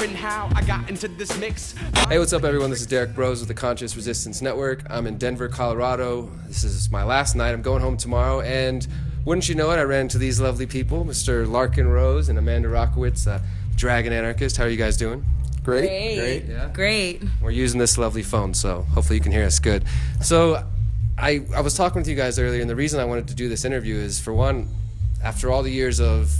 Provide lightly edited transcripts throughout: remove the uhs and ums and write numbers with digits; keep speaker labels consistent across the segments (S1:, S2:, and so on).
S1: and how I got into this mix.
S2: Hey, what's up, everyone? This is Derrick Broze with the Conscious Resistance Network. I'm in Denver, Colorado. This is my last night. I'm going home tomorrow, and wouldn't you know it, I ran into these lovely people, Mr. Larken Rose and Amanda Rachwitz, Dragon Anarchist. How are you guys doing?
S3: Great.
S2: Yeah?
S3: Great.
S2: We're using this lovely phone, so hopefully you can hear us good. So I was talking with you guys earlier, and the reason I wanted to do this interview is, for one, after all the years of,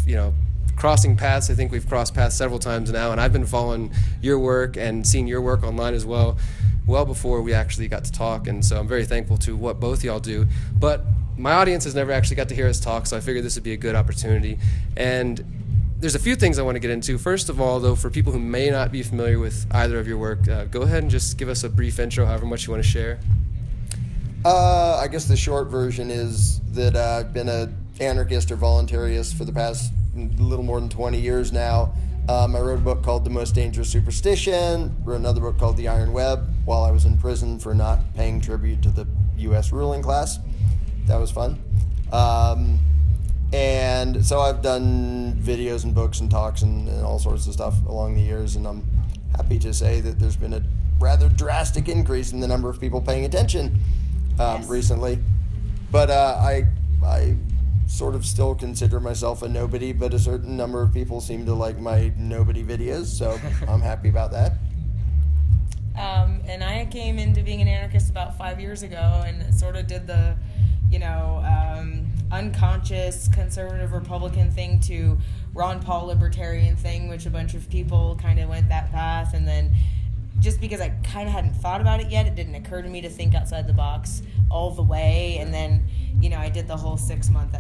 S2: crossing paths, I think we've crossed paths several times now, and I've been following your work and seeing your work online as well before we actually got to talk, and so I'm very thankful to what both y'all do. But my audience has never actually got to hear us talk, so I figured this would be a good opportunity. And there's a few things I want to get into. First of all, though, for people who may not be familiar with either of your work, go ahead and just give us a brief intro, however much you want to share.
S4: I guess the short version is that I've been an anarchist or voluntarist for the past little more than 20 years now. I wrote a book called The Most Dangerous Superstition, wrote another book called The Iron Web while I was in prison for not paying tribute to the U.S. ruling class. That was fun. And so I've done videos and books and talks and all sorts of stuff along the years, and I'm happy to say that there's been a rather drastic increase in the number of people paying attention recently. But I sort of still consider myself a nobody, but a certain number of people seem to like my nobody videos, so I'm happy about that.
S3: And I came into being an anarchist about 5 years ago and sort of did the, unconscious conservative Republican thing to Ron Paul libertarian thing, which a bunch of people kind of went that path. And then just because I kind of hadn't thought about it yet, it didn't occur to me to think outside the box all the way. And then, I did the whole 6 months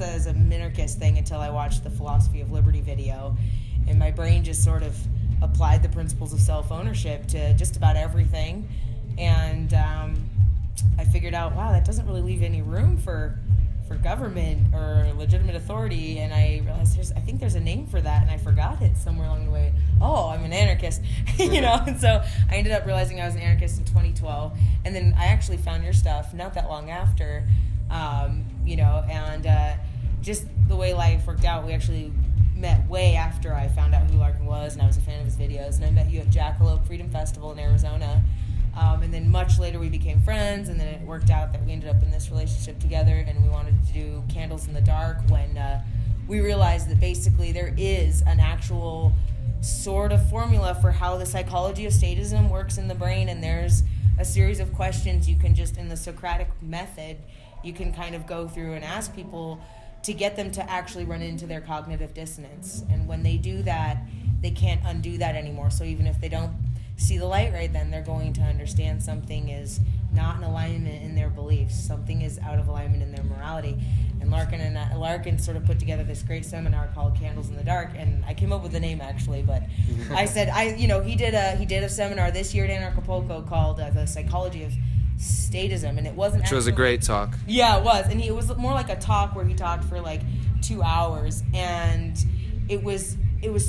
S3: as a minarchist thing until I watched the Philosophy of Liberty video. And my brain just sort of applied the principles of self-ownership to just about everything. And I figured out, wow, that doesn't really leave any room for government or legitimate authority. And I realized I think there's a name for that, and I forgot it somewhere along the way. Oh, I'm an anarchist, And so I ended up realizing I was an anarchist in 2012. And then I actually found your stuff not that long after, and just the way life worked out, we actually met way after I found out who Larken was, and I was a fan of his videos. And I met you at Jackalope Freedom Festival in Arizona. And then much later we became friends, and then it worked out that we ended up in this relationship together, and we wanted to do Candles in the Dark when we realized that basically there is an actual sort of formula for how the psychology of statism works in the brain, and there's a series of questions you can just, in the Socratic method, you can kind of go through and ask people to get them to actually run into their cognitive dissonance. And when they do that, they can't undo that anymore. So even if they don't see the light right then, they're going to understand something is not in alignment in their beliefs. Something is out of alignment in their morality. And Larken sort of put together this great seminar called Candles in the Dark, and I came up with the name actually, but I said he did a seminar this year at Anarchapulco called The Psychology of Statism, and it wasn't
S2: Which was a great talk.
S3: Yeah, it was, and it was more like a talk where he talked for like 2 hours, and it was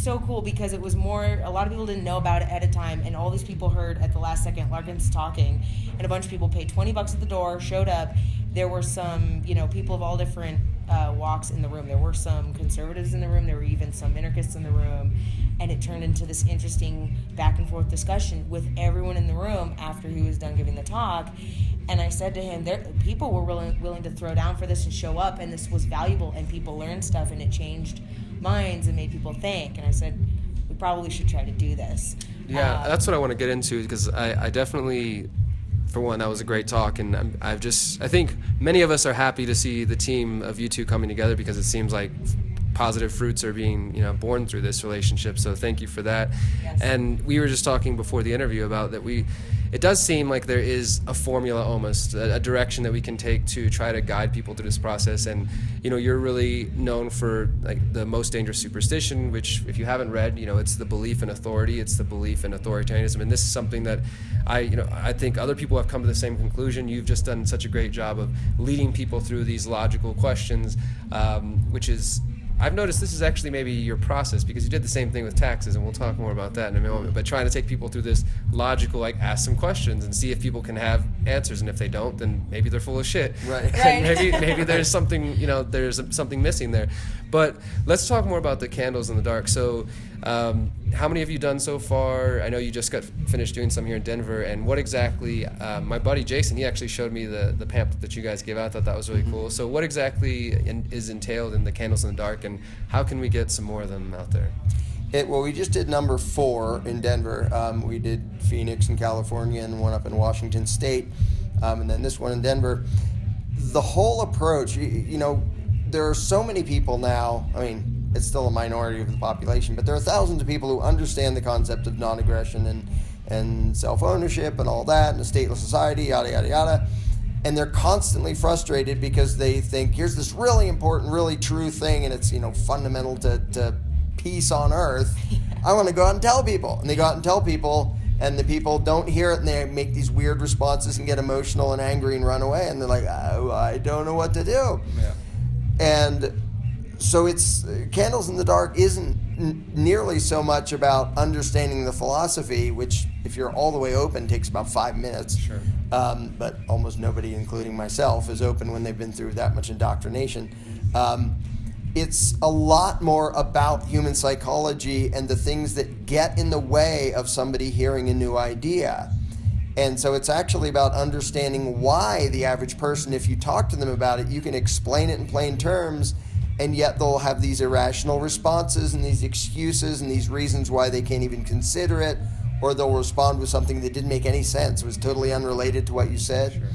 S3: so cool because it was more, a lot of people didn't know about it at a time, and all these people heard at the last second Larken's talking, and a bunch of people paid $20 at the door, showed up. There were some, people of all different walks in the room. There were some conservatives in the room. There were even some minarchists in the room, and it turned into this interesting back and forth discussion with everyone in the room after he was done giving the talk. And I said to him, people were willing to throw down for this and show up, and this was valuable, and people learned stuff, and it changed minds and made people think. And I said, we probably should try to do this.
S2: Yeah, that's what I want to get into, because I definitely, for one, that was a great talk, and I think many of us are happy to see the team of you two coming together, because it seems like positive fruits are being born through this relationship, so thank you for that.
S3: Yes.
S2: And we were just talking before the interview about that it does seem like there is a formula, almost a direction that we can take to try to guide people through this process. And you're really known for like The Most Dangerous Superstition, which, if you haven't read, it's the belief in authority, it's the belief in authoritarianism, and this is something that I think other people have come to the same conclusion. You've just done such a great job of leading people through these logical questions, which is, I've noticed this is actually maybe your process, because you did the same thing with taxes, and we'll talk more about that in a moment, but trying to take people through this logical, ask some questions and see if people can have answers, and if they don't, then maybe they're full of shit.
S4: Right.
S2: And maybe there's something, there's something missing there. But let's talk more about the candles in the dark. So how many have you done so far? I know you just got finished doing some here in Denver, and what exactly, my buddy Jason, he actually showed me the pamphlet that you guys gave out. I thought that was really cool. So what exactly is entailed in the candles in the dark, and how can we get some more of them out there?
S4: Well, we just did number 4 in Denver. We did Phoenix in California and one up in Washington State, and then this one in Denver. The whole approach, there are so many people now. I mean, it's still a minority of the population, but there are thousands of people who understand the concept of non-aggression and self-ownership and all that, and a stateless society, yada, yada, yada. And they're constantly frustrated because they think, here's this really important, really true thing, and it's, fundamental to peace on earth. I want to go out and tell people. And they go out and tell people, and the people don't hear it, and they make these weird responses and get emotional and angry and run away, and they're like, oh, I don't know what to do.
S2: Yeah.
S4: And so it's Candles in the Dark isn't nearly so much about understanding the philosophy, which, if you're all the way open, takes about 5 minutes.
S2: Sure.
S4: But almost nobody, including myself, is open when they've been through that much indoctrination. It's a lot more about human psychology and the things that get in the way of somebody hearing a new idea. And so it's actually about understanding why the average person, if you talk to them about it, you can explain it in plain terms, and yet they'll have these irrational responses and these excuses and these reasons why they can't even consider it, or they'll respond with something that didn't make any sense, was totally unrelated to what you said.
S2: Sure.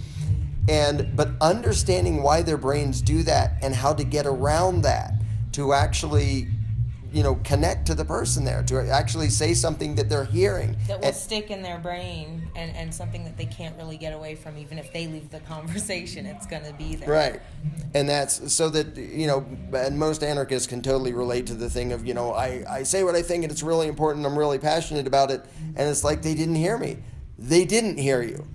S4: But understanding why their brains do that and how to get around that, to actually, connect to the person there, to actually say something that they're hearing.
S3: That will stick in their brain and something that they can't really get away from. Even if they leave the conversation, it's going to be there.
S4: Right. And that's so that, and most anarchists can totally relate to the thing of, I say what I think and it's really important, I'm really passionate about it, and it's like, they didn't hear me. They didn't hear you.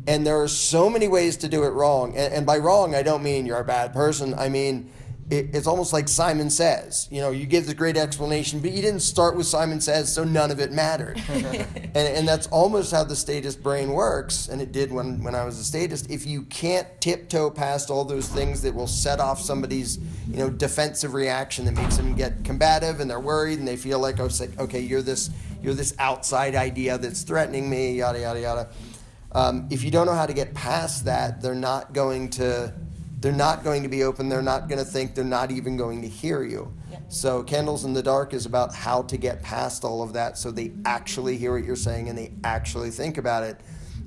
S4: And there are so many ways to do it wrong. And by wrong, I don't mean you're a bad person. I mean, it's almost like Simon Says. You give this great explanation, but you didn't start with Simon Says, so none of it mattered. and that's almost how the statist brain works, and it did when I was a statist. If you can't tiptoe past all those things that will set off somebody's defensive reaction that makes them get combative, and they're worried, and they feel like, okay, you're this outside idea that's threatening me, yada, yada, yada. If you don't know how to get past that, they're not going to be open, they're not going to think, they're not even going to hear you. Yep. So Candles in the Dark is about how to get past all of that so they actually hear what you're saying and they actually think about it.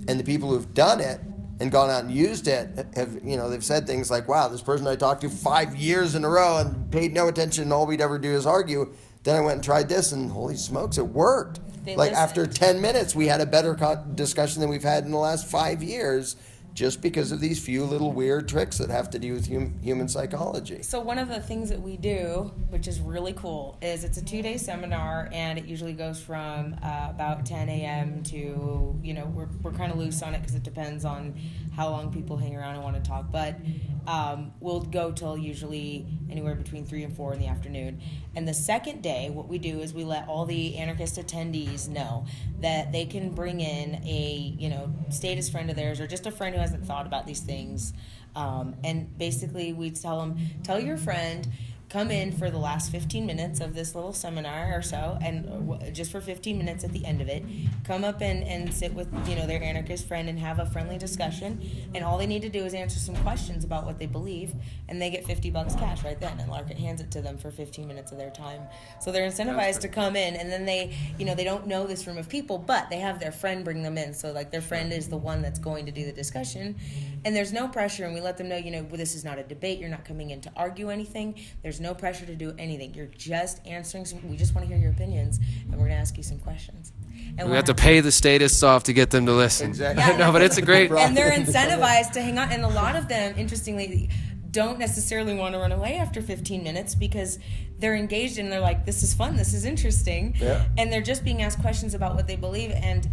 S4: And the people who've done it and gone out and used it have, they've said things like, wow, this person I talked to 5 years in a row and paid no attention and all we'd ever do is argue. Then I went and tried this and holy smokes, it worked. After 10 minutes, we had a better discussion than we've had in the last 5 years, just because of these few little weird tricks that have to do with human psychology.
S3: So one of the things that we do, which is really cool, is it's a 2-day seminar, and it usually goes from about 10 a.m. to, we're kind of loose on it because it depends on how long people hang around and want to talk, but we'll go till usually anywhere between 3 and 4 in the afternoon. And the second day, what we do is we let all the anarchist attendees know that they can bring in a, statist friend of theirs or just a friend who hasn't thought about these things. And basically we tell them, tell your friend, come in for the last 15 minutes of this little seminar or so, and just for 15 minutes at the end of it, come up and sit with, their anarchist friend and have a friendly discussion, and all they need to do is answer some questions about what they believe, and they get $50 cash right then, and Larken hands it to them for 15 minutes of their time. So they're incentivized to come in, and then they, they don't know this room of people, but they have their friend bring them in, so their friend is the one that's going to do the discussion, and there's no pressure, and we let them know, this is not a debate, you're not coming in to argue anything, there's no pressure to do anything. You're just answering we just want to hear your opinions, and we're going to ask you some questions. And
S2: we have to pay the statists off to get them to listen.
S4: Exactly.
S3: Yeah,
S2: no, but it's a great...
S3: And they're incentivized to hang on, and a lot of them, interestingly, don't necessarily want to run away after 15 minutes because they're engaged and they're like, this is fun, this is interesting.
S4: Yeah.
S3: And they're just being asked questions about what they believe, and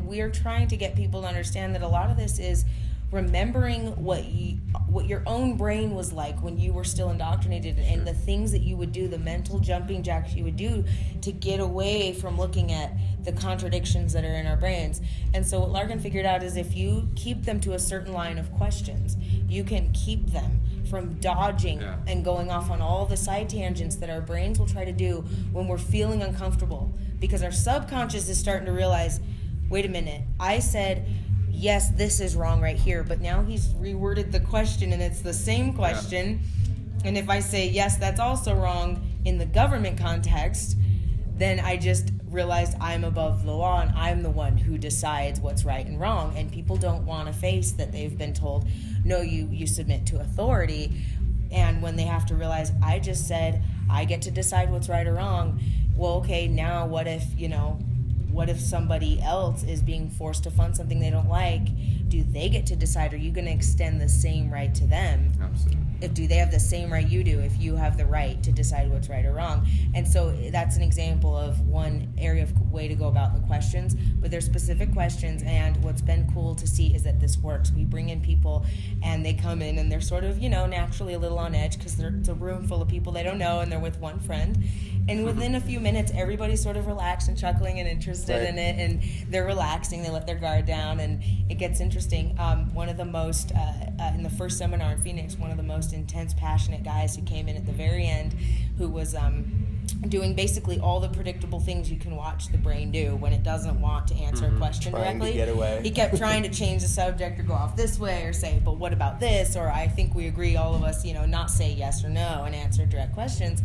S3: we're trying to get people to understand that a lot of this is remembering what your own brain was like when you were still indoctrinated, and the things that you would do, the mental jumping jacks you would do to get away from looking at the contradictions that are in our brains. And so what Larken figured out is if you keep them to a certain line of questions, you can keep them from dodging and going off on all the side tangents that our brains will try to do when we're feeling uncomfortable, because our subconscious is starting to realize, wait a minute, I said, yes, this is wrong right here, but now he's reworded the question and it's the same question. And if I say, yes, that's also wrong in the government context, then I just realized I'm above the law and I'm the one who decides what's right and wrong. And people don't want to face that they've been told, no, you submit to authority. And when they have to realize, I just said I get to decide what's right or wrong. Well, okay, now what if somebody else is being forced to fund something they don't like? Do they get to decide? Are you going to extend the same right to them?
S2: Absolutely.
S3: Do they have the same right you do if you have the right to decide what's right or wrong? And so that's an example of one area of way to go about the questions. But there's specific questions, and what's been cool to see is that this works. We bring in people, and they come in, and they're sort of, naturally a little on edge because it's a room full of people they don't know, and they're with one friend. And within a few minutes, everybody's sort of relaxed and chuckling and interested in it, and they're relaxing. They let their guard down, and it gets interesting. One of the most, in the first seminar in Phoenix, one of the most intense, passionate guys who came in at the very end, who was doing basically all the predictable things you can watch the brain do when it doesn't want to answer a question directly.
S4: To get away.
S3: He kept trying to change the subject or go off this way or say, but what about this? Or I think we agree, all of us, not say yes or no and answer direct questions.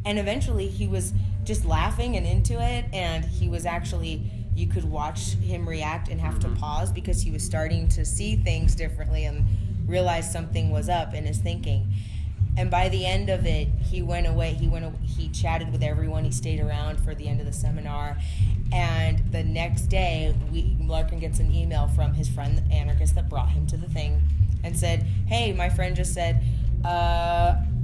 S3: And eventually he was just laughing and into it, and he was actually, you could watch him react and have to pause because he was starting to see things differently and realize something was up in his thinking. And by the end of it, he went away. He chatted with everyone. He stayed around for the end of the seminar. And the next day, Larken gets an email from his friend, the anarchist, that brought him to the thing and said, hey, my friend just said,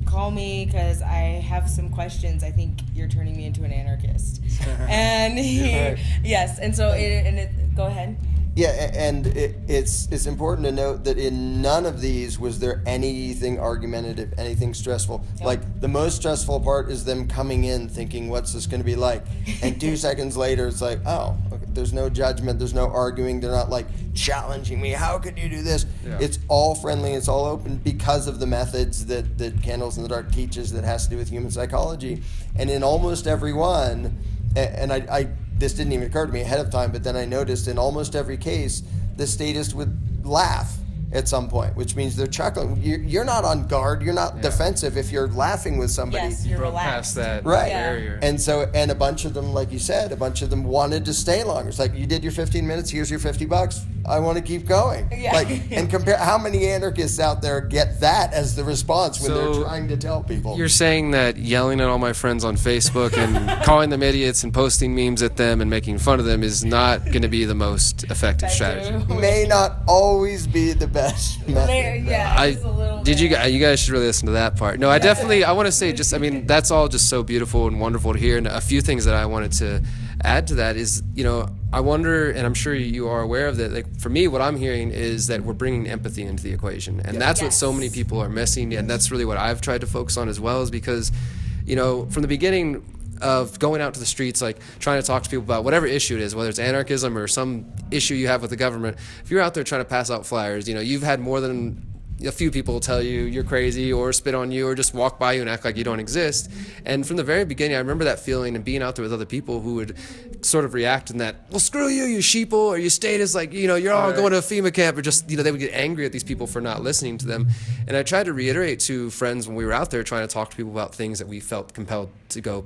S3: call me because I have some questions. I think you're turning me into an anarchist. And yes, and so go ahead.
S4: Yeah, and it's important to note that in none of these was there anything argumentative, anything stressful.
S3: Yep.
S4: Like, the most stressful part is them coming in thinking, what's this going to be like? And 2 seconds later, it's like, oh, okay, there's no judgment, there's no arguing, they're not like challenging me, how could you do this? Yeah. It's all friendly, it's all open because of the methods that Candles in the Dark teaches that has to do with human psychology. And in almost every one, and I this didn't even occur to me ahead of time, but then I noticed in almost every case, the statist would laugh at some point, which means they're chuckling. You're not on guard. You're not defensive if you're laughing with somebody.
S3: Yes, you're
S2: broke
S3: relaxed.
S2: past that
S3: barrier.
S4: And so, and a bunch of them, like you said, wanted to stay longer. It's like, you did your 15 minutes, here's your $50. I want to keep going.
S3: Yeah.
S4: Like, and compare how many anarchists out there get that as the response when they're trying to tell people.
S2: You're saying that yelling at all my friends on Facebook and calling them idiots and posting memes at them and making fun of them is not going to be the most effective strategy.
S4: May not always be the best method.
S2: You guys should really listen to that part. No, I want to say that's all just so beautiful and wonderful to hear. And a few things that I wanted to add to that is, I wonder, and I'm sure you are aware of that, like, for me, what I'm hearing is that we're bringing empathy into the equation. And that's what so many people are missing. And that's really what I've tried to focus on as well, is because, from the beginning of going out to the streets, like trying to talk to people about whatever issue it is, whether it's anarchism or some issue you have with the government, if you're out there trying to pass out flyers, you've had more than a few people tell you you're crazy or spit on you or just walk by you and act like you don't exist. And from the very beginning, I remember that feeling and being out there with other people who would sort of react in that, well, screw you, you sheeple, or you statists, like, you're all going to a FEMA camp, or just, they would get angry at these people for not listening to them. And I tried to reiterate to friends when we were out there trying to talk to people about things that we felt compelled to go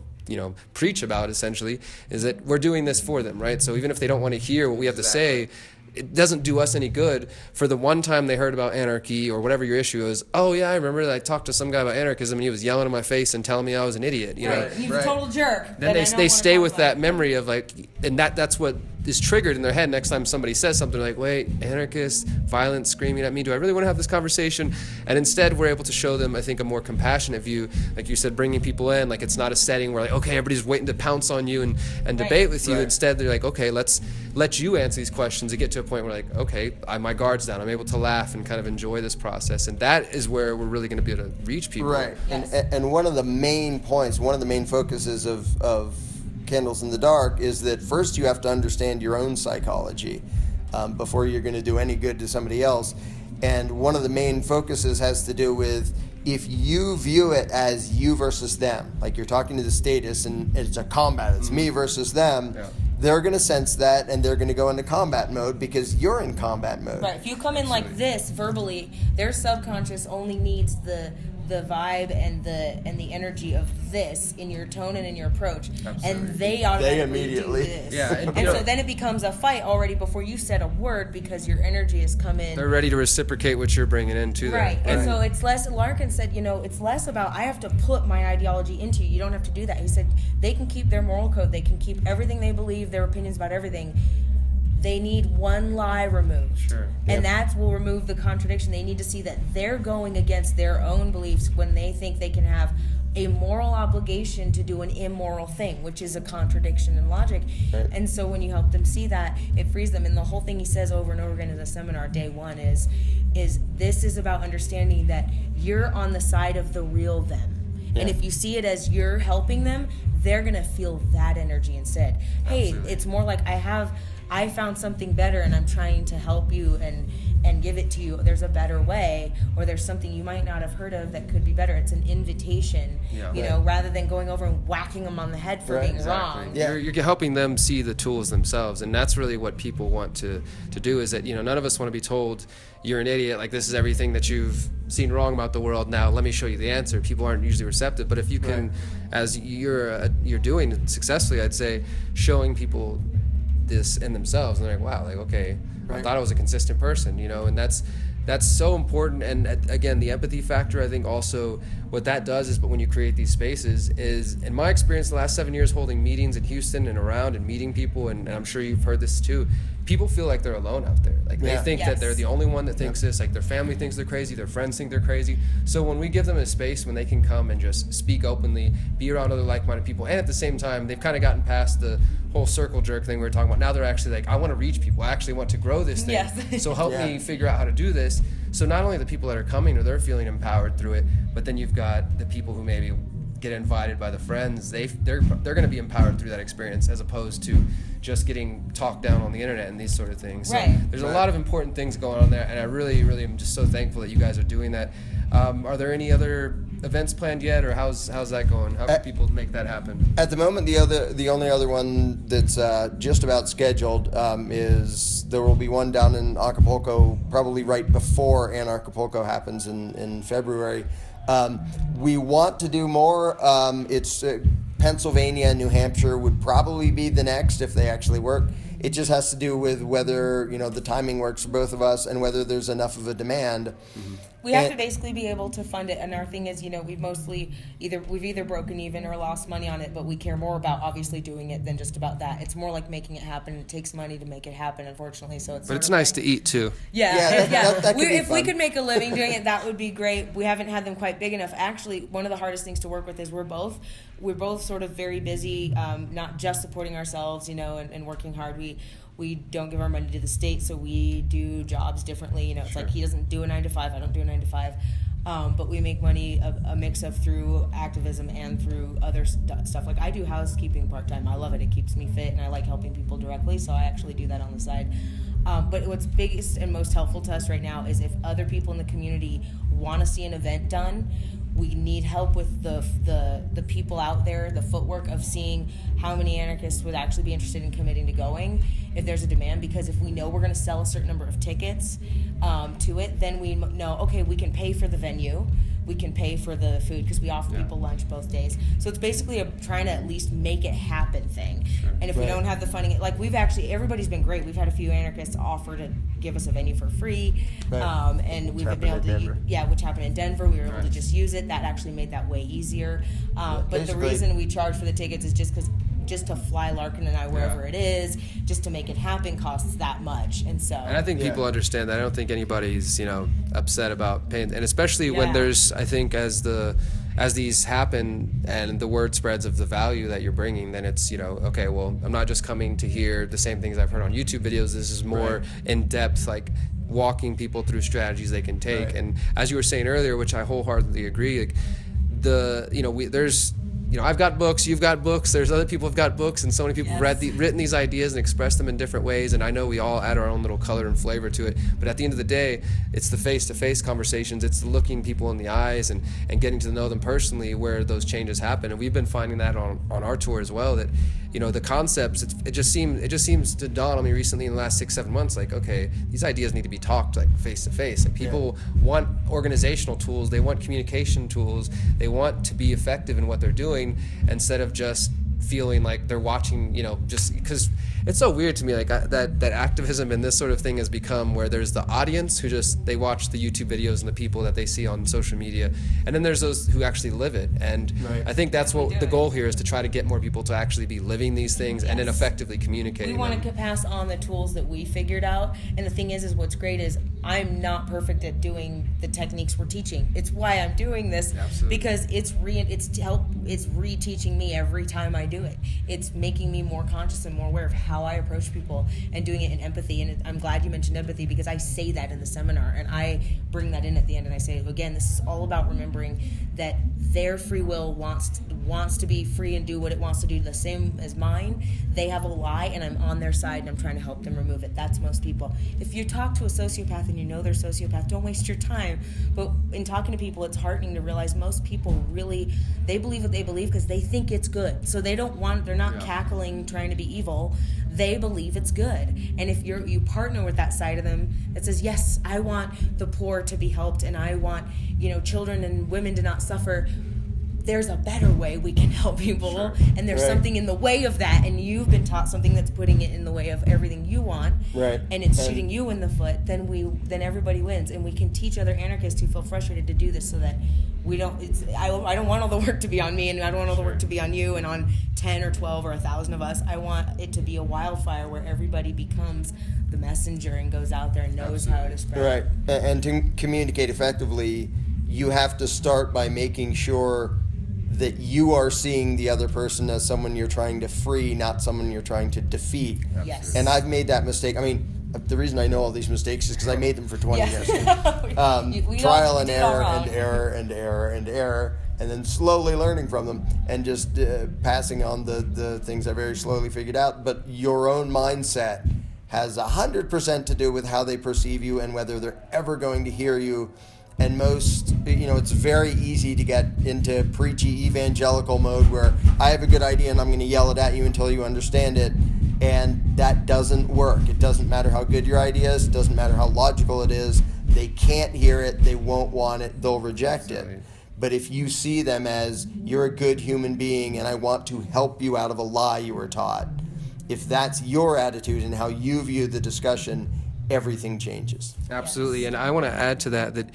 S2: preach about, essentially, is that we're doing this for them, right? So even if they don't want to hear what we have to say, it doesn't do us any good. For the one time they heard about anarchy or whatever your issue is, oh yeah, I remember that I talked to some guy about anarchism and he was yelling in my face and telling me I was an idiot.
S3: He's a total jerk.
S2: Then they stay with that memory of like, and that's what is triggered in their head next time somebody says something like, wait, anarchist, violence, screaming at me, do I really want to have this conversation? And instead we're able to show them, I think, a more compassionate view, like you said, bringing people in, like it's not a setting where like, okay, everybody's waiting to pounce on you and debate with you. Instead they're like, okay, let's let you answer these questions and get to a point where like, okay, my guard's down, I'm able to laugh and kind of enjoy this process. And that is where we're really going to be able to reach people.
S4: Right. Yes. And one of the main points, one of the main focuses of Candles in the Dark is that first you have to understand your own psychology before you're going to do any good to somebody else. And one of the main focuses has to do with if you view it as you versus them, like you're talking to the statists and it's a combat, it's me versus them, they're going to sense that and they're going to go into combat mode because you're in combat mode.
S3: Right. If you come in like this verbally, their subconscious only needs the vibe and the energy of this in your tone and in your approach. Absolutely. And they automatically do this.
S2: Yeah,
S3: and so then it becomes a fight already before you said a word because your energy has come in.
S2: They're ready to reciprocate what you're bringing into them.
S3: Right. And so it's less, Larken said, it's less about I have to put my ideology into you. You don't have to do that. He said they can keep their moral code. They can keep everything they believe, their opinions about everything. They need one lie removed.
S2: Sure.
S3: And that will remove the contradiction. They need to see that they're going against their own beliefs when they think they can have a moral obligation to do an immoral thing, which is a contradiction in logic. Right. And so when you help them see that, it frees them. And the whole thing he says over and over again in the seminar, day one, is this is about understanding that you're on the side of the real them. Yeah. And if you see it as you're helping them, they're going to feel that energy instead. Hey, absolutely. It's more like I found something better and I'm trying to help you and give it to you. There's a better way, or there's something you might not have heard of that could be better. It's an invitation, rather than going over and whacking them on the head for being wrong.
S2: Yeah. You're helping them see the tools themselves, and that's really what people want to do, is that, none of us want to be told you're an idiot, like this is everything that you've seen wrong about the world, now let me show you the answer. People aren't usually receptive, but if you can, as you're doing it successfully, I'd say, showing people this in themselves, and they're like, wow, like, okay, I thought I was a consistent person, and that's so important. And again, the empathy factor, I think also what that does is, but when you create these spaces is, in my experience the last 7 years holding meetings in Houston and around and meeting people, and I'm sure you've heard this too, people feel like they're alone out there. Like they think that they're the only one that thinks this, like their family thinks they're crazy, their friends think they're crazy. So when we give them a space when they can come and just speak openly, be around other like-minded people, and at the same time, they've kind of gotten past the whole circle jerk thing we were talking about. Now they're actually like, I want to reach people. I actually want to grow this thing. Yes. So help me figure out how to do this. So not only the people that are coming, or they're feeling empowered through it, but then you've got the people who maybe get invited by the friends. They're going to be empowered through that experience, as opposed to just getting talked down on the internet and these sort of things. So there's a lot of important things going on there, and I really, really am just so thankful that you guys are doing that. Are there any other events planned yet, or how's that going? How can people make that happen?
S4: At the moment, the only other one that's just about scheduled is there will be one down in Acapulco, probably right before Anarchy happens in February. We want to do more. It's Pennsylvania and New Hampshire would probably be the next if they actually work. It just has to do with whether the timing works for both of us and whether there's enough of a demand.
S3: Mm-hmm. We have to basically be able to fund it, and our thing is, we've either broken even or lost money on it, but we care more about obviously doing it than just about that. It's more like making it happen. It takes money to make it happen, unfortunately. So it's.
S2: But it's nice to eat too.
S3: Yeah.
S4: That could be
S3: if
S4: fun.
S3: we could make a living doing it, that would be great. We haven't had them quite big enough. Actually, one of the hardest things to work with is we're both sort of very busy, not just supporting ourselves, and working hard. We don't give our money to the state, so we do jobs differently. It's like he doesn't do a 9 to 5, I don't do a 9 to 5. But we make money a mix of through activism and through other stuff. Like I do housekeeping part-time. I love it. It keeps me fit, and I like helping people directly, so I actually do that on the side. But what's biggest and most helpful to us right now is if other people in the community want to see an event done, we need help with the people out there, the footwork of seeing how many anarchists would actually be interested in committing to going if there's a demand. Because if we know we're going to sell a certain number of tickets to it, then we know, okay, we can pay for the venue, we can pay for the food, because we offer people lunch both days. So it's basically trying to at least make it happen thing. Sure. And if we don't have the funding, like everybody's been great. We've had a few anarchists offer to give us a venue for free. And we've been able to, which happened in Denver. We were able to just use it. That actually made that way easier. But the reason we charge for the tickets is just because just to fly Larken and I wherever it is, just to make it happen costs that much. And so,
S2: and I think people understand that. I don't think anybody's, upset about paying, and especially when there's, I think as these happen and the word spreads of the value that you're bringing, then it's, okay, well, I'm not just coming to hear the same things I've heard on YouTube videos. This is more in depth, like walking people through strategies they can take. And as you were saying earlier, which I wholeheartedly agree, like there's I've got books, you've got books, there's other people who've got books, and so many people have written these ideas and expressed them in different ways, and I know we all add our own little color and flavor to it, but at the end of the day, it's the face-to-face conversations, it's looking people in the eyes and getting to know them personally where those changes happen, and we've been finding that on our tour as well, that the concepts, it just seems to dawn on me recently in the last 6-7 months, like, okay, these ideas need to be talked like face-to-face. Like, people want organizational tools, they want communication tools, they want to be effective in what they're doing, instead of just feeling like they're watching, just because it's so weird to me, like that activism and this sort of thing has become where there's the audience who they watch the YouTube videos and the people that they see on social media, and then there's those who actually live it. And I think that's what the goal here is, to try to get more people to actually be living these things and then effectively communicating.
S3: We want to pass on the tools that we figured out, and the thing is what's great is I'm not perfect at doing the techniques we're teaching. It's why I'm doing this, because it's reteaching me every time I do it. It's making me more conscious and more aware of how I approach people and doing it in empathy. And I'm glad you mentioned empathy, because I say that in the seminar, and I bring that in at the end, and I say, again, this is all about remembering that their free will wants to be free and do what it wants to do, the same as mine. They have a lie, and I'm on their side, and I'm trying to help them remove it. That's most people. If you talk to a sociopath and you know they're a sociopath, don't waste your time. But in talking to people, it's heartening to realize most people really, they believe what they believe because they think it's good. So they're not cackling trying to be evil. They believe it's good. And if you partner with that side of them that says, yes, I want the poor to be helped, and I want children and women to not suffer, there's a better way we can help people, and there's something in the way of that, and you've been taught something that's putting it in the way of everything you want, and it's shooting you in the foot, then everybody wins, and we can teach other anarchists who feel frustrated to do this, so that we don't. I don't want all the work to be on me, and I don't want all the work to be on you and on 10 or 12 or 1,000 of us. I want it to be a wildfire where everybody becomes the messenger and goes out there and knows how to spread.
S4: Right, and to communicate effectively, you have to start by making sure that you are seeing the other person as someone you're trying to free, not someone you're trying to defeat.
S3: Yes.
S4: And I've made that mistake. I mean, the reason I know all these mistakes is because I made them for 20 years. Trial and error and error and error and error, and then slowly learning from them and just passing on the things I very slowly figured out. But your own mindset has 100% to do with how they perceive you and whether they're ever going to hear you. And most, it's very easy to get into preachy evangelical mode where I have a good idea and I'm going to yell it at you until you understand it. And that doesn't work. It doesn't matter how good your idea is. It doesn't matter how logical it is. They can't hear it. They won't want it. They'll reject it. But if you see them as, you're a good human being and I want to help you out of a lie you were taught, if that's your attitude and how you view the discussion, everything changes.
S2: Absolutely. And I want to add to that,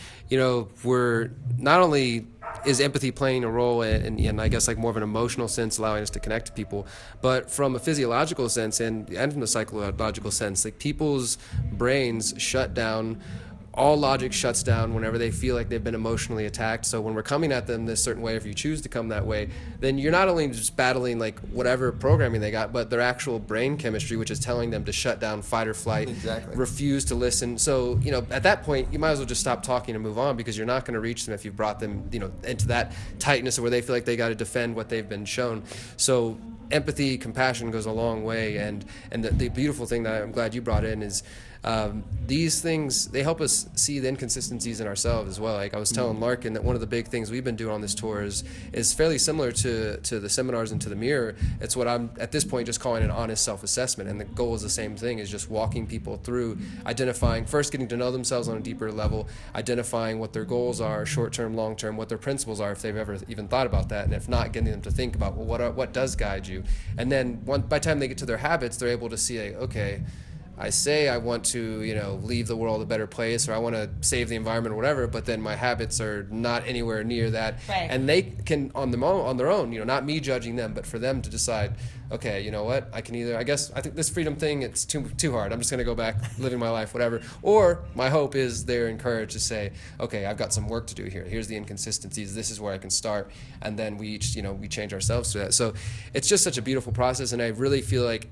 S2: we're not only is empathy playing a role in I guess like more of an emotional sense, allowing us to connect to people, but from a physiological sense and from the psychological sense, like people's brains shut down. All logic shuts down whenever they feel like they've been emotionally attacked. So when we're coming at them this certain way, if you choose to come that way, then you're not only just battling like whatever programming they got, but their actual brain chemistry, which is telling them to shut down, fight or flight, refuse to listen. So, at that point, you might as well just stop talking and move on, because you're not going to reach them if you've brought them, into that tightness where they feel like they got to defend what they've been shown. So empathy, compassion goes a long way. And the beautiful thing that I'm glad you brought in is, these things, they help us see the inconsistencies in ourselves as well. Like I was telling Larken that one of the big things we've been doing on this tour is fairly similar to the seminars and to the mirror. It's what I'm at this point just calling an honest self-assessment, and the goal is the same thing, is just walking people through identifying, first getting to know themselves on a deeper level, identifying what their goals are, short-term, long-term, what their principles are if they've ever even thought about that, and if not, getting them to think about, well, what does guide you? And then by the time they get to their habits, they're able to see, like, okay, I say I want to, leave the world a better place, or I want to save the environment or whatever, but then my habits are not anywhere near that.
S3: Right.
S2: And they can, on their own, not me judging them, but for them to decide, okay, you know what, I think this freedom thing, it's too hard, I'm just going to go back living my life, whatever. Or my hope is they're encouraged to say, okay, I've got some work to do here, here's the inconsistencies, this is where I can start, and then we each, we change ourselves to that. So it's just such a beautiful process, and I really feel like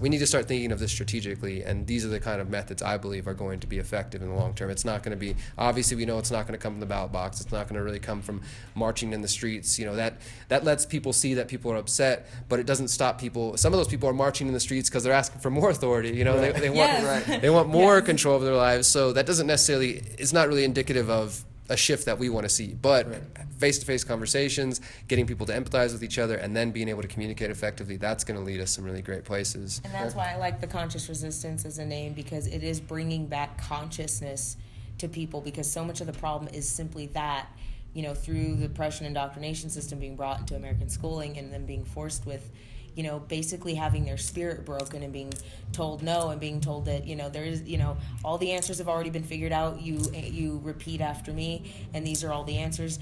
S2: we need to start thinking of this strategically, and these are the kind of methods I believe are going to be effective in the long term. It's not going to be, obviously we know it's not going to come from the ballot box, it's not going to really come from marching in the streets, that lets people see that people are upset, but it doesn't stop people. Some of those people are marching in the streets because they're asking for more authority, they want more control over their lives, so that doesn't necessarily, it's not really indicative of a shift that we want to see, but face-to-face conversations, getting people to empathize with each other, and then being able to communicate effectively, that's going to lead us some really great places.
S3: And that's why I like the conscious resistance as a name, because it is bringing back consciousness to people, because so much of the problem is simply that, through the Prussian indoctrination system being brought into American schooling and then being forced with, basically having their spirit broken and being told no, and being told that, there is, all the answers have already been figured out. You repeat after me, and these are all the answers.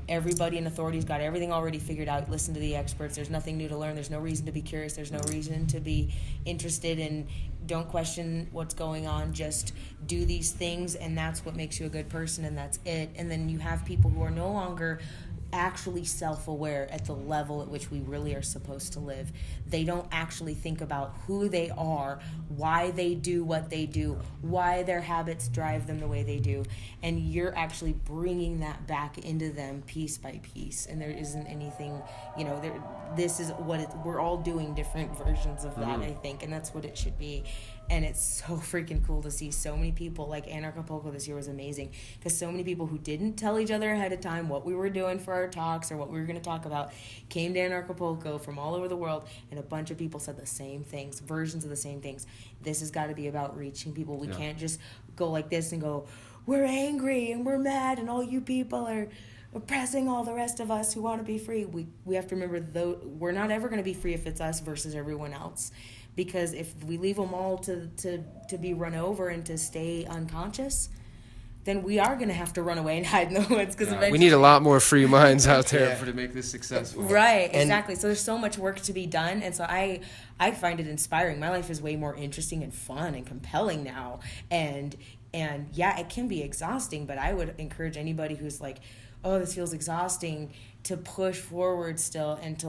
S3: Everybody in authority's got everything already figured out. Listen to the experts. There's nothing new to learn. There's no reason to be curious. There's no reason to be interested in. Don't question what's going on. Just do these things, and that's what makes you a good person, and that's it. And then you have people who are no longer actually self-aware at the level at which we really are supposed to live. They don't actually think about who they are, why they do what they do, why their habits drive them the way they do, and you're actually bringing that back into them piece by piece. And there isn't anything, this is what we're all doing different versions of that, I think, and that's what it should be. And it's so freaking cool to see so many people, like Anarchy this year was amazing, because so many people who didn't tell each other ahead of time what we were doing for our talks or what we were going to talk about came to Anarchy from all over the world, and a bunch of people said the same things, versions of the same things. This has got to be about reaching people. We can't just go like this and go, we're angry and we're mad and all you people are oppressing all the rest of us who want to be free. We have to remember, though, we're not ever going to be free if it's us versus everyone else. Because if we leave them all to be run over and to stay unconscious, then we are going to have to run away and hide in the woods. Because
S2: we need a lot more free minds out there to make this successful.
S3: Right, exactly. So there's so much work to be done, and so I find it inspiring. My life is way more interesting and fun and compelling now, and yeah, it can be exhausting, but I would encourage anybody who's like, oh, this feels exhausting, to push forward still and to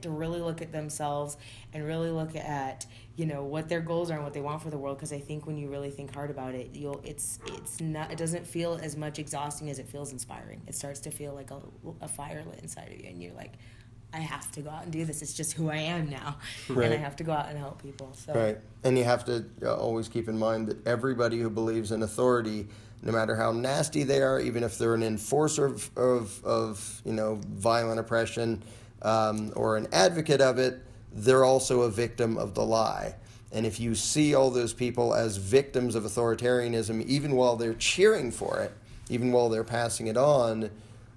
S3: really look at themselves and really look at, what their goals are and what they want for the world. Because I think when you really think hard about it, it doesn't feel as much exhausting as it feels inspiring. It starts to feel like a fire lit inside of you, and you're like, I have to go out and do this. It's just who I am now, and I have to go out and help people. So. Right,
S4: and you have to always keep in mind that everybody who believes in authority, no matter how nasty they are, even if they're an enforcer of violent oppression or an advocate of it, they're also a victim of the lie. And if you see all those people as victims of authoritarianism, even while they're cheering for it, even while they're passing it on,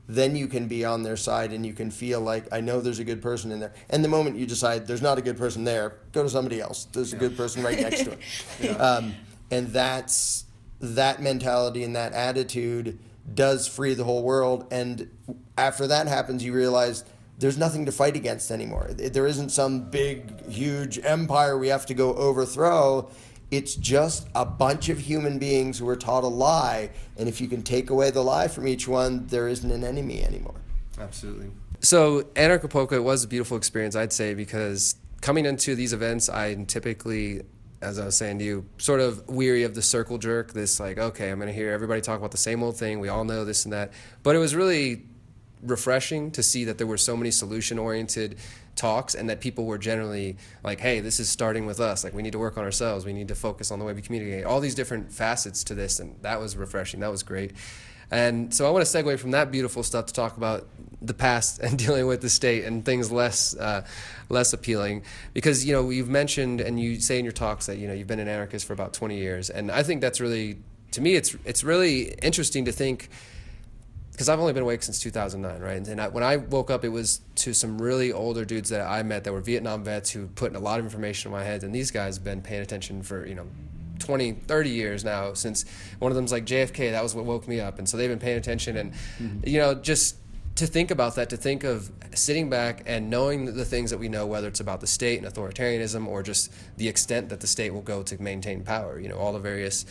S4: then you can be on their side and you can feel like, I know there's a good person in there. And the moment you decide there's not a good person there, go to somebody else. There's a good person right next to him. And that mentality and that attitude does free the whole world. And after that happens, you realize there's nothing to fight against anymore. There isn't some big, huge empire we have to go overthrow. It's just a bunch of human beings who are taught a lie. And if you can take away the lie from each one, there isn't an enemy anymore.
S2: Absolutely. So Anarchy was a beautiful experience, I'd say, because coming into these events, I'm typically, as I was saying to you, sort of weary of the circle jerk, this like, okay, I'm going to hear everybody talk about the same old thing. We all know this and that. But it was really refreshing to see that there were so many solution-oriented talks and that people were generally like, hey, this is starting with us. Like, we need to work on ourselves. We need to focus on the way we communicate. All these different facets to this, and that was refreshing. That was great. And so I want to segue from that beautiful stuff to talk about the past and dealing with the state and things less appealing, because you've mentioned and you say in your talks that you've been an anarchist for about 20 years, and I think that's really, to me, it's really interesting to think, because I've only been awake since 2009, right? And when I woke up, it was to some really older dudes that I met that were Vietnam vets who put a lot of information in my head, and these guys have been paying attention for 20, 30 years now, since one of them's like JFK, that was what woke me up, and so they've been paying attention, and just to think about that, to think of sitting back and knowing the things that we know, whether it's about the state and authoritarianism or just the extent that the state will go to maintain power, all the various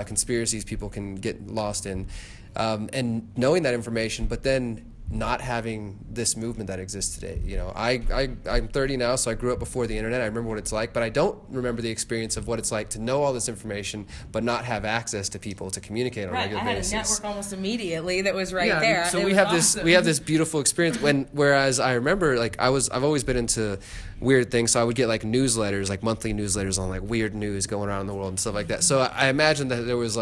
S2: conspiracies people can get lost in, and knowing that information, but then not having this movement that exists today. I'm 30 now, so I grew up before the internet. I remember what it's like, but I don't remember the experience of what it's like to know all this information but not have access to people to communicate on a regular basis.
S3: I had a network almost immediately that was right there.
S2: So we have this beautiful experience whereas I remember I've always been into weird things, so I would get newsletters, monthly newsletters on weird news going around in the world and stuff like that. So I imagine that there was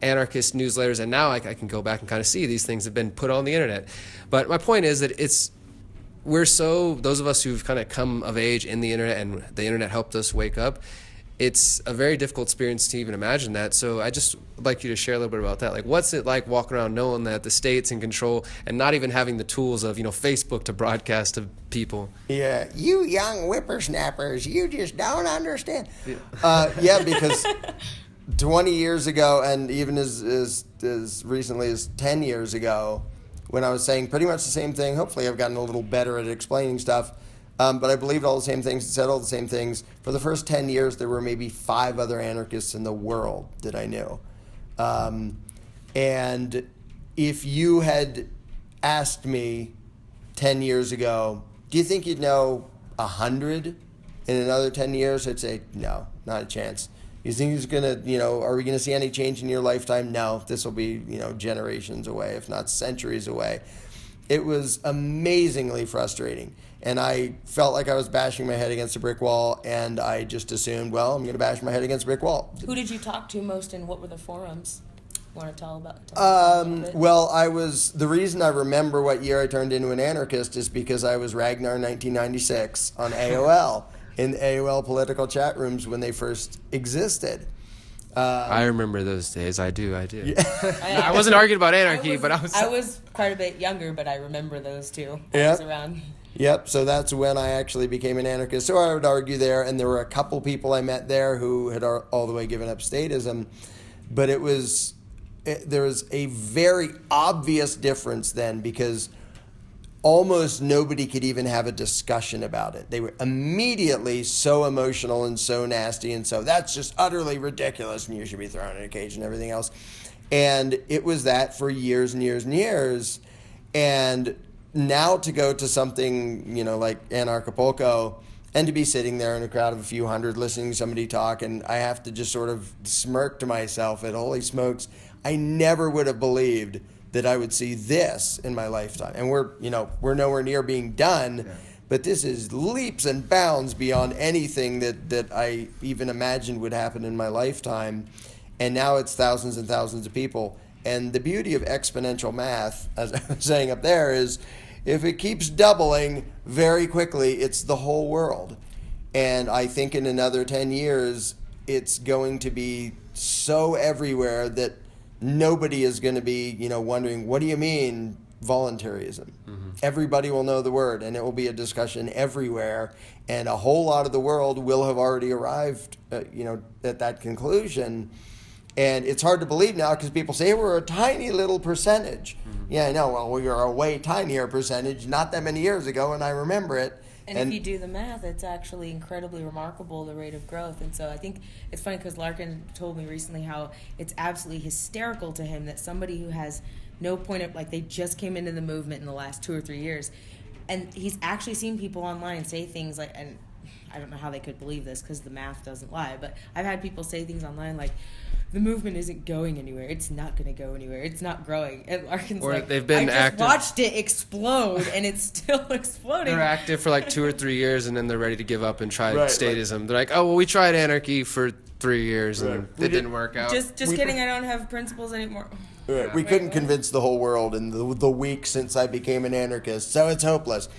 S2: anarchist newsletters, and now I can go back and kind of see these things have been put on the internet. But my point is that those of us who've kind of come of age in the internet, and the internet helped us wake up, it's a very difficult experience to even imagine that. So I just would like you to share a little bit about that. What's it like walking around knowing that the state's in control and not even having the tools of, Facebook to broadcast to people?
S4: Yeah, you young whippersnappers, you just don't understand. Yeah, because 20 years ago, and even as recently as 10 years ago, when I was saying pretty much the same thing, hopefully I've gotten a little better at explaining stuff, but I believed all the same things and said all the same things. For the first 10 years, there were maybe 5 other anarchists in the world that I knew. And if you had asked me 10 years ago, do you think you'd know 100 in another 10 years? I'd say, no, not a chance. You think it's going to, are we going to see any change in your lifetime? No, this will be, generations away, if not centuries away. It was amazingly frustrating. And I felt like I was bashing my head against a brick wall, and I just assumed, well, I'm going to bash my head against a brick wall.
S3: Who did you talk to most, and what were the forums? Want to tell about?
S4: Well, the reason I remember what year I turned into an anarchist is because I was Ragnar 1996 on AOL. In AOL political chat rooms when they first existed.
S2: I remember those days. I do. Yeah. I wasn't arguing about anarchy, but I was
S3: quite a bit younger, but I remember those too.
S4: I
S3: was around.
S4: Yep, so that's when I actually became an anarchist. So I would argue there, and there were a couple people I met there who had all the way given up statism, but there was a very obvious difference then, because almost nobody could even have a discussion about it. They were immediately so emotional and so nasty, and so that's just utterly ridiculous, and you should be thrown in a cage and everything else. And it was that for years and years and years. And now to go to something, like Anarchapulco, and to be sitting there in a crowd of a few hundred listening to somebody talk, and I have to just sort of smirk to myself at, holy smokes, I never would have believed that I would see this in my lifetime. And we're nowhere near being done, but this is leaps and bounds beyond anything that I even imagined would happen in my lifetime. And now it's thousands and thousands of people. And the beauty of exponential math, as I was saying up there, is if it keeps doubling very quickly, it's the whole world. And I think in another 10 years, it's going to be so everywhere that nobody is going to be, wondering, what do you mean voluntarism? Mm-hmm. Everybody will know the word, and it will be a discussion everywhere, and a whole lot of the world will have already arrived, at that conclusion. And it's hard to believe now because people say, hey, we're a tiny little percentage. Mm-hmm. Yeah, I know. Well, we were a way tinier percentage not that many years ago, and I remember it.
S3: And if you do the math, it's actually incredibly remarkable, the rate of growth. And so I think it's funny because Larken told me recently how it's absolutely hysterical to him that somebody who has no point of, they just came into the movement in the last 2 or 3 years, and he's actually seen people online say things and I don't know how they could believe this because the math doesn't lie, but I've had people say things online like, the movement isn't going anywhere. It's not going to go anywhere. It's not growing. And Larken's
S2: they've been active.
S3: Watched it explode, and it's still exploding.
S2: They're active for 2 or 3 years, and then they're ready to give up and try statism. Right. They're like, oh, well, we tried anarchy for 3 years, and it didn't work out.
S3: Just kidding. I don't have principles anymore.
S4: Right. We couldn't convince the whole world in the week since I became an anarchist, so it's hopeless.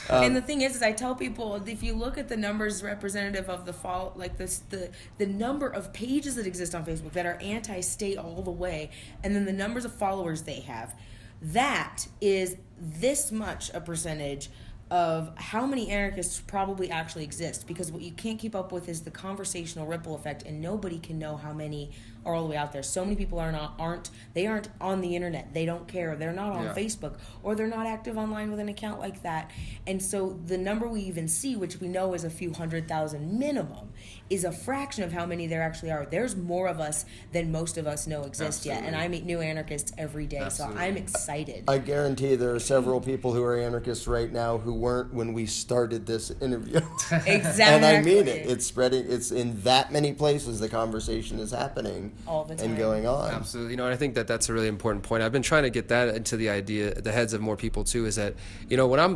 S3: And the thing is I tell people, if you look at the numbers representative of the number of pages that exist on Facebook that are anti-state all the way, and then the numbers of followers they have, that is this much a percentage of how many anarchists probably actually exist. Because what you can't keep up with is the conversational ripple effect, and nobody can know how many are all the way out there. So many people aren't on the internet. They don't care. They're not on Facebook, or they're not active online with an account like that. And so the number we even see, which we know is a few 100,000 minimum, is a fraction of how many there actually are. There's more of us than most of us know exist yet. And I meet new anarchists every day. So I'm excited.
S4: I guarantee there are several people who are anarchists right now who weren't when we started this interview.
S3: Exactly.
S4: And I mean it. It's spreading. It's in that many places the conversation is happening
S3: all the time
S4: and going on.
S2: Absolutely. And I think that that's a really important point. I've been trying to get that into the heads of more people too, is that,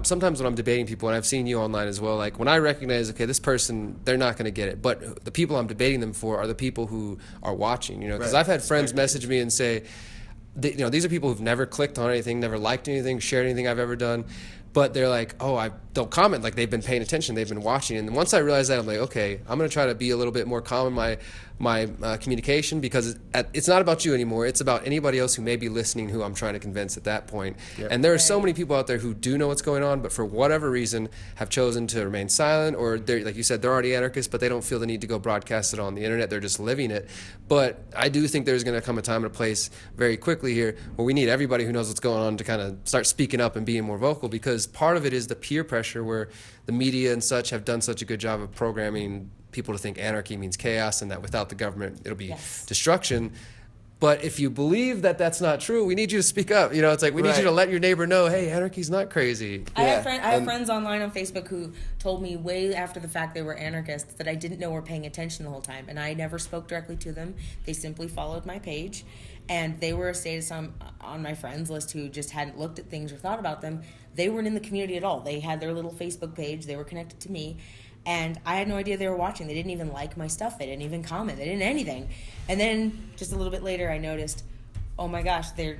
S2: sometimes when I'm debating people, and I've seen you online as well, like when I recognize, okay, this person, they're not going to get it, but the people I'm debating them for are the people who are watching, because I've had friends message me and say, these are people who've never clicked on anything, never liked anything, shared anything I've ever done, but they're like, I don't comment, like they've been paying attention, they've been watching. And once I realized that, I'm like, okay, I'm going to try to be a little bit more calm in my communication, because it's not about you anymore. It's about anybody else who may be listening, who I'm trying to convince at that point. Yep. And there are so many people out there who do know what's going on, but for whatever reason have chosen to remain silent, or they're, like you said, they're already anarchists, but they don't feel the need to go broadcast it on the internet. They're just living it. But I do think there's going to come a time and a place very quickly here where we need everybody who knows what's going on to kind of start speaking up and being more vocal, because part of it is the peer pressure, where the media and such have done such a good job of programming people to think anarchy means chaos, and that without the government it'll be destruction. But if you believe that that's not true, we need you to speak up. It's like we need you to let your neighbor know, hey, anarchy's not crazy.
S3: I have friends online on Facebook who told me way after the fact they were anarchists that I didn't know were paying attention the whole time, and I never spoke directly to them. They simply followed my page, and they were a status on my friends list who just hadn't looked at things or thought about them. They weren't in the community at all. They had their little Facebook page. They were connected to me. And I had no idea they were watching. They didn't even like my stuff. They didn't even comment. They didn't anything. And then just a little bit later, I noticed, oh my gosh, they're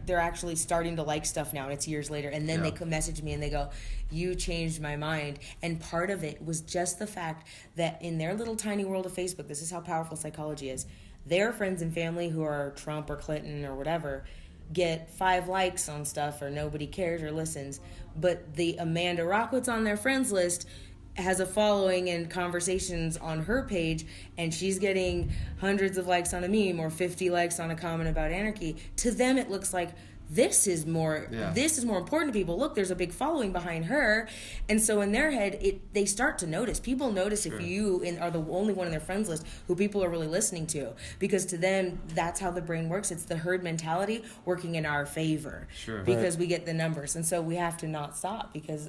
S3: actually starting to like stuff now, and it's years later. And then they come message me and they go, you changed my mind. And part of it was just the fact that in their little tiny world of Facebook, this is how powerful psychology is, their friends and family who are Trump or Clinton or whatever get 5 likes on stuff, or nobody cares or listens. But the Amanda Rachwitz on their friends list has a following and conversations on her page, and she's getting hundreds of likes on a meme or 50 likes on a comment about anarchy. To them, it looks like this is more important to people. Look, there's a big following behind her. And so in their head, they start to notice. People notice if you are the only one in their friends list who people are really listening to, because to them, that's how the brain works. It's the herd mentality working in our favor because we get the numbers. And so we have to not stop, because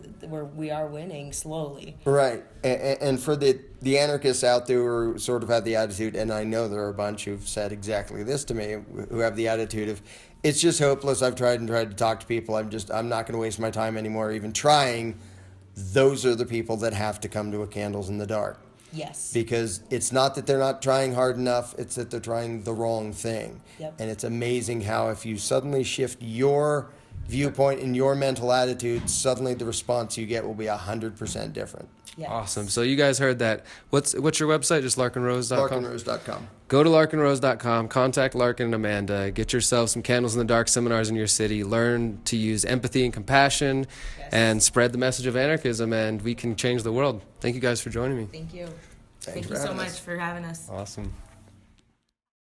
S3: we are winning slowly.
S4: Right. And for the anarchists out there who sort of have the attitude, and I know there are a bunch who've said exactly this to me, who have the attitude of, it's just hopeless. I've tried to talk to people. I'm not going to waste my time anymore even trying. Those are the people that have to come to a Candles in the Dark.
S3: Yes.
S4: Because it's not that they're not trying hard enough. It's that they're trying the wrong thing.
S3: Yep.
S4: And it's amazing how if you suddenly shift your viewpoint and your mental attitude, suddenly the response you get will be 100% different.
S3: Yes.
S2: Awesome. So you guys heard that. What's your website? Just larkenrose.com?
S4: Larkenrose.com.
S2: Go to larkenrose.com, contact Larken and Amanda, get yourself some Candles in the Dark seminars in your city, learn to use empathy and compassion, and spread the message of anarchism, and we can change the world. Thank you guys for joining me.
S3: Thank you.
S4: Thank
S3: you so much for having us.
S2: Awesome.